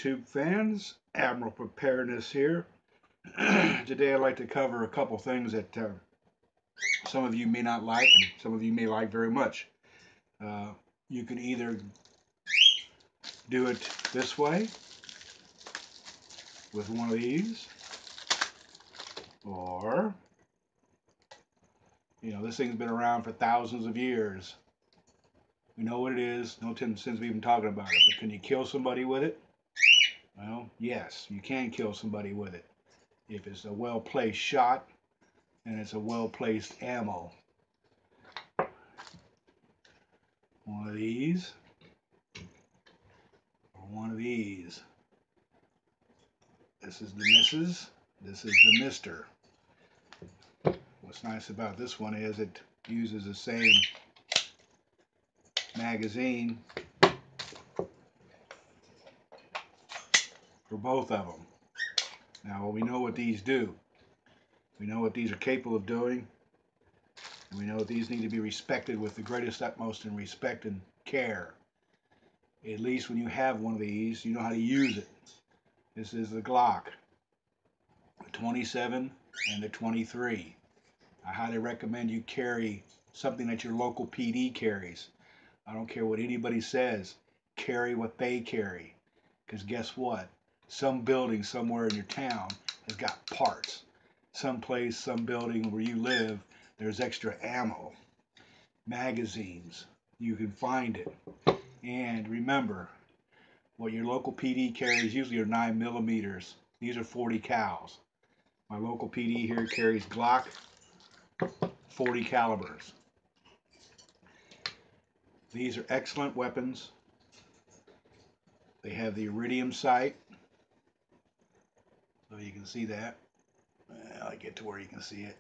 YouTube fans, Admiral Preparedness here. Today I'd like to cover a couple things that some of you may not like and some of you may like very much. Uh, you can either do it this way with one of these, or, this thing's been around for thousands of years. We know what it is, no sense we've been talking about it, but can you kill somebody with it? Well, yes, you can kill somebody with it. If it's a well-placed shot and it's a well-placed ammo. One of these or one of these. This is the missus, this is the mister. What's nice about this one is it uses the same magazine for both of them. Now we know what these do. We know what these are capable of doing. And we know that these need to be respected with the greatest utmost in respect and care. At least when you have one of these, you know how to use it. This is the Glock, the 27 and the 23. I highly recommend you carry something that your local PD carries. I don't care what anybody says. Carry what they carry. Because guess what? Some building somewhere in your town has got parts. Someplace, some building where you live, there's extra ammo, magazines. You can find it. And remember, what your local PD carries usually are 9mm. These are 40 cals. My local PD here carries Glock 40 calibers. These are excellent weapons. They have the iridium sight, so you can see that. I'll get to where you can see it.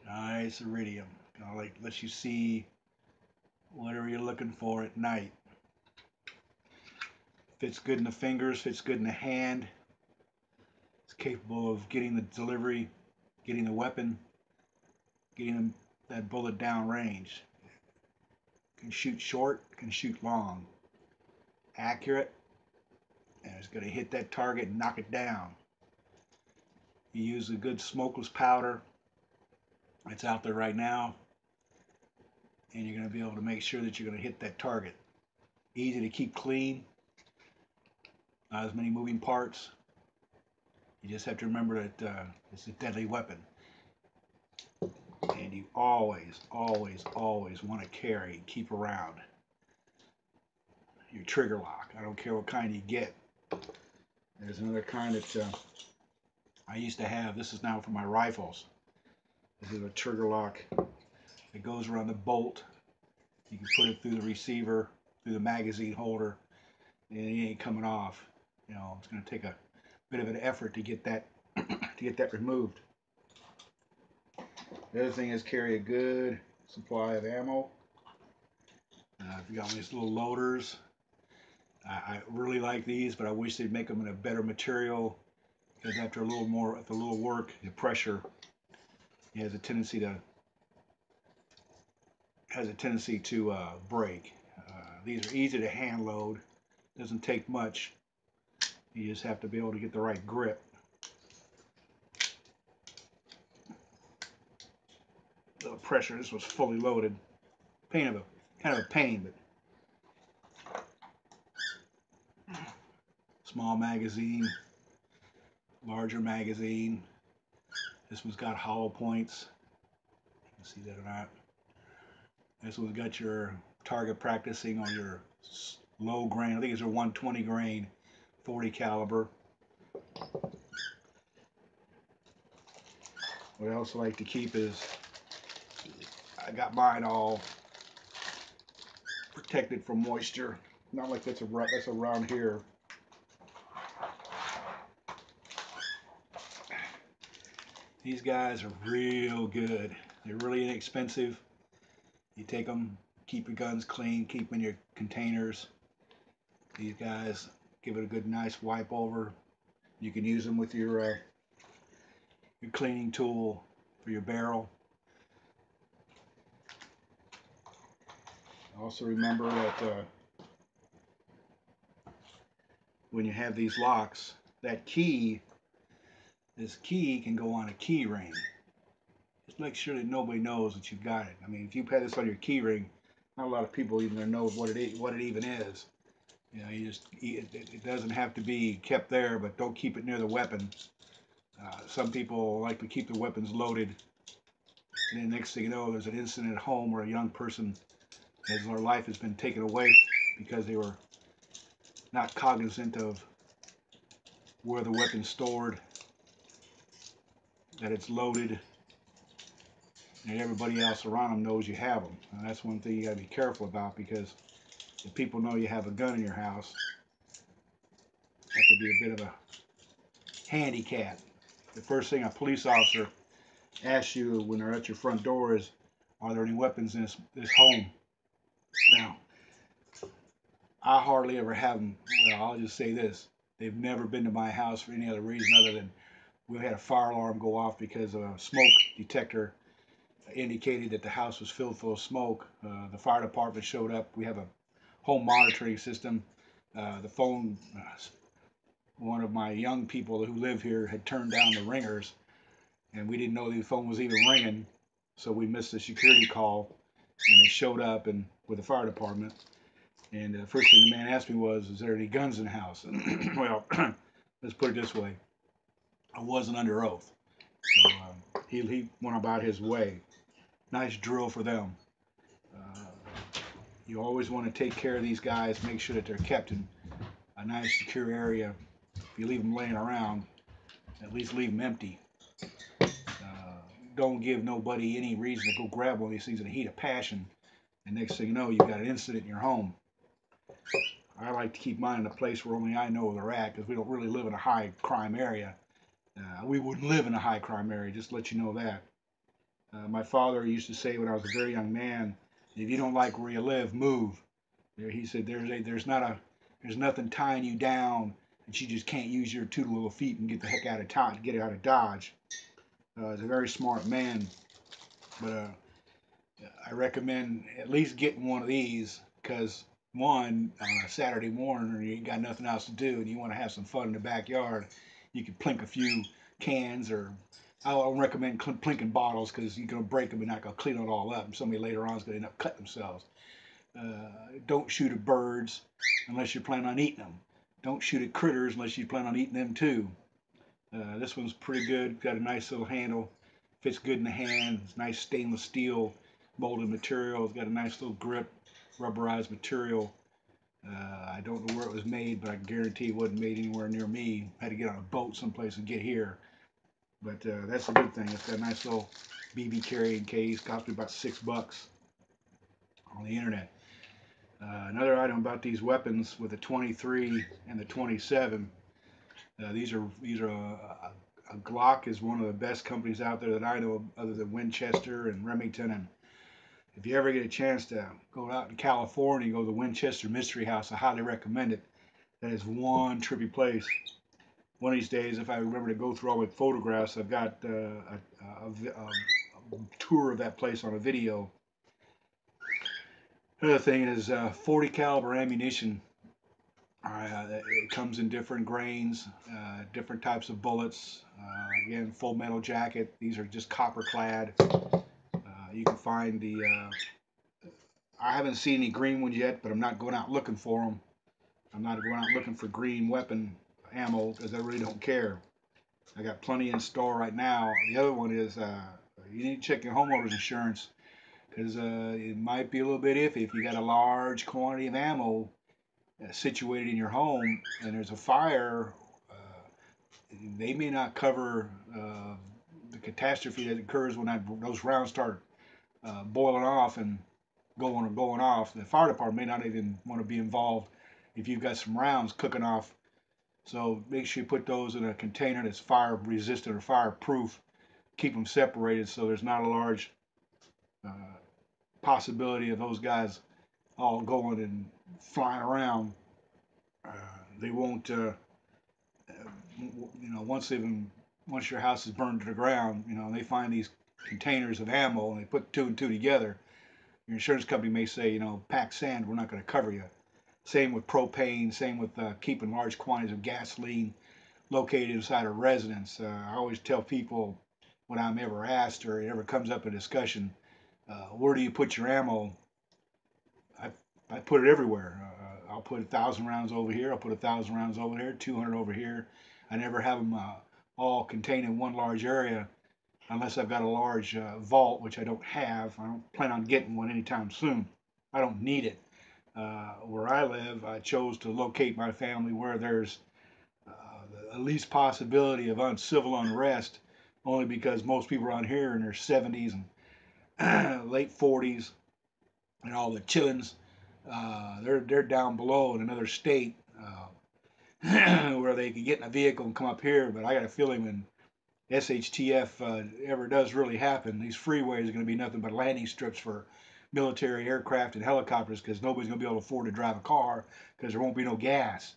Nice iridium. Lets you see whatever you're looking for at night. Fits good in the fingers, fits good in the hand. It's capable of getting the delivery, getting the weapon, getting that bullet down range. Can shoot short, can shoot long. Accurate, and it's going to hit that target and knock it down. You use a good smokeless powder. It's out there right now, and you're going to be able to make sure that you're going to hit that target. Easy to keep clean, not as many moving parts. You just have to remember that it's a deadly weapon, and you always want to carry, keep around your trigger lock. I don't care what kind you get. There's another kind that I used to have. This is now for my rifles. This is a trigger lock. It goes around the bolt. You can put it through the receiver, through the magazine holder, and it ain't coming off. It's going to take a bit of an effort to get that removed. The other thing is carry a good supply of ammo. If you got these little loaders, I really like these, but I wish they'd make them in a better material, because after a little work, the pressure has a tendency to break. These are easy to hand load. Doesn't take much. You just have to be able to get the right grip. A little pressure. This was fully loaded. Kind of a pain, but small magazine, larger magazine. This one's got hollow points. You can see that or not. This one's got your target practicing on your low grain. I think it's a 120 grain, 40 caliber. What I also like to keep is, I got mine all protected from moisture. Not like that's around here. These guys are real good. They're really inexpensive. You take them, keep your guns clean, keep them in your containers. These guys, give it a good nice wipe over. You can use them with your cleaning tool for your barrel. Also remember that when you have these locks, that key, this key can go on a key ring. Just make sure that nobody knows that you've got it. I mean, if you have this on your key ring, not a lot of people even know what it even is. You know, it doesn't have to be kept there, but don't keep it near the weapon. Some people like to keep the weapons loaded, and then next thing you know, there's an incident at home where a young person their life has been taken away because they were not cognizant of where the weapon's stored, that it's loaded, and everybody else around them knows you have them. And that's one thing you got to be careful about, because if people know you have a gun in your house, that could be a bit of a handicap. The first thing a police officer asks you when they're at your front door is, are there any weapons in this home? Now, I hardly ever have them. Well, I'll just say this. They've never been to my house for any other reason other than we had a fire alarm go off because a smoke detector indicated that the house was filled full of smoke. The fire department showed up. We have a home monitoring system. The phone, one of my young people who live here had turned down the ringers, and we didn't know the phone was even ringing, so we missed the security call, and they showed up and with the fire department. And the first thing the man asked me was, is there any guns in the house? Well, let's put it this way. I wasn't under oath. So he went about his way. Nice drill for them. Uh, you always want to take care of these guys, make sure that they're kept in a nice secure area. If you leave them laying around, at least leave them empty. Don't give nobody any reason to go grab one of these things in the heat of passion. And next thing you know, you've got an incident in your home. I like to keep mine in a place where only I know where they're at, because we don't really live in a high crime area. We wouldn't live in a high crime area, just to let you know that. My father used to say when I was a very young man, if you don't like where you live, move. He said there's nothing tying you down that you just can't use your two little feet and get the heck out of get out of Dodge. He's a very smart man, but I recommend at least getting one of these, because one, on a Saturday morning or you ain't got nothing else to do and you want to have some fun in the backyard, you can plink a few cans, or I don't recommend plinking bottles because you're going to break them and not going to clean it all up, and somebody later on is going to end up cutting themselves. Don't shoot at birds unless you're planning on eating them. Don't shoot at critters unless you plan on eating them too. This one's pretty good. Got a nice little handle. Fits good in the hand. It's nice stainless steel molded material. It's got a nice little grip, rubberized material. I don't know where it was made, but I can guarantee it wasn't made anywhere near me. I had to get on a boat someplace and get here. But that's a good thing. It's got a nice little BB carrying case. Cost me about $6 on the internet. Another item about these weapons with the 23 and the 27. These are a Glock is one of the best companies out there that I know of, other than Winchester and Remington. And if you ever get a chance to go out in California, go to the Winchester Mystery House, I highly recommend it. That is one trippy place. One of these days, if I remember to go through all my photographs, I've got a tour of that place on a video. Another thing is 40 caliber ammunition. It comes in different grains, different types of bullets. Again, full metal jacket. These are just copper clad. You can find I haven't seen any green ones yet, but I'm not going out looking for them. I'm not going out looking for green weapon ammo because I really don't care. I got plenty in store right now. The other one is you need to check your homeowner's insurance, because it might be a little bit iffy if you got a large quantity of ammo situated in your home and there's a fire. They may not cover the catastrophe that occurs when those rounds start boiling off and going off. The fire department may not even want to be involved if you've got some rounds cooking off. So make sure you put those in a container that's fire resistant or fireproof. Keep them separated so there's not a large uh, possibility of those guys all going and flying around. They won't, once your house is burned to the ground, and they find these containers of ammo and they put two and two together, your insurance company may say, pack sand, we're not going to cover you. Same with propane. Same with keeping large quantities of gasoline located inside a residence. I always tell people when I'm ever asked or it ever comes up in discussion, where do you put your ammo? I, I put it everywhere. I'll put 1,000 rounds over here. I'll put 1,000 rounds over there. 200 over here. I never have them all contained in one large area unless I've got a large vault, which I don't have. I don't plan on getting one anytime soon. I don't need it. Where I live, I chose to locate my family where there's the least possibility of uncivil unrest, only because most people around here in their 70s and late 40s and all the chillins, they're down below in another state where they could get in a vehicle and come up here. But I got a feeling when SHTF ever does really happen, these freeways are going to be nothing but landing strips for military aircraft and helicopters because nobody's going to be able to afford to drive a car because there won't be no gas.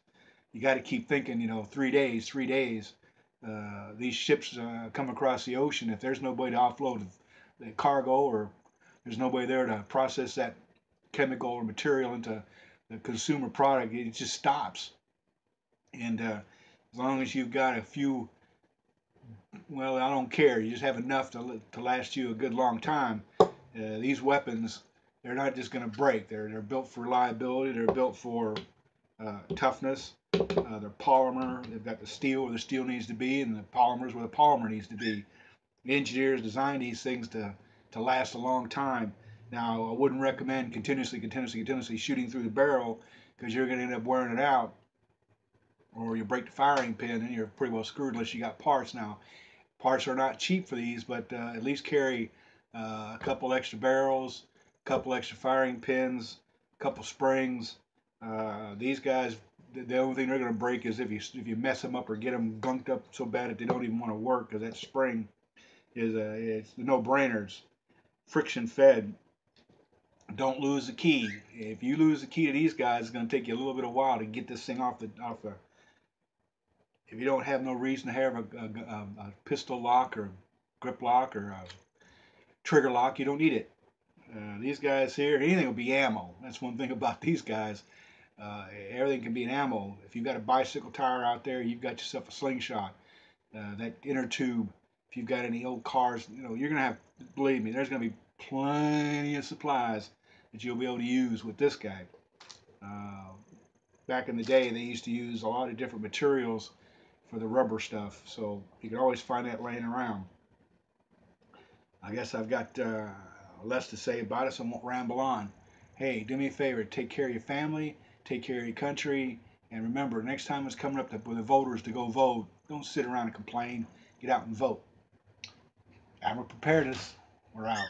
You got to keep thinking, 3 days, 3 days. These ships come across the ocean. If there's nobody to offload the cargo or there's nobody there to process that chemical or material into the consumer product, it just stops. And as long as you've got a few, well, I don't care. You just have enough to last you a good long time. These weapons, they're not just going to break. They're built for reliability. They're built for toughness. They're polymer. They've got the steel where the steel needs to be, and the polymers where the polymer needs to be. The engineers design these things to last a long time. Now, I wouldn't recommend continuously shooting through the barrel because you're going to end up wearing it out, or you break the firing pin, and you're pretty well screwed unless you got parts. Now, parts are not cheap for these, but at least carry a couple extra barrels, a couple extra firing pins, a couple springs. These guys, the only thing they're going to break is if you mess them up or get them gunked up so bad that they don't even want to work because that spring is it's the no-brainers, friction fed. Don't lose the key. If you lose the key to these guys, it's going to take you a little bit of while to get this thing off the. If you don't have no reason to have a pistol lock or grip lock or a trigger lock, you don't need it. These guys here, anything will be ammo. That's one thing about these guys. Everything can be an ammo. If you've got a bicycle tire out there, you've got yourself a slingshot. That inner tube. If you've got any old cars, you're gonna have. Believe me, there's gonna be plenty of supplies that you'll be able to use with this guy. Uh, Back in the day, they used to use a lot of different materials for the rubber stuff, so you can always find that laying around. I guess I've got less to say about it, so I won't ramble on. Hey, do me a favor, take care of your family, take care of your country, and remember, next time it's coming up for the voters to go vote, don't sit around and complain. Get out and vote. Admiral Preparedness, we're out.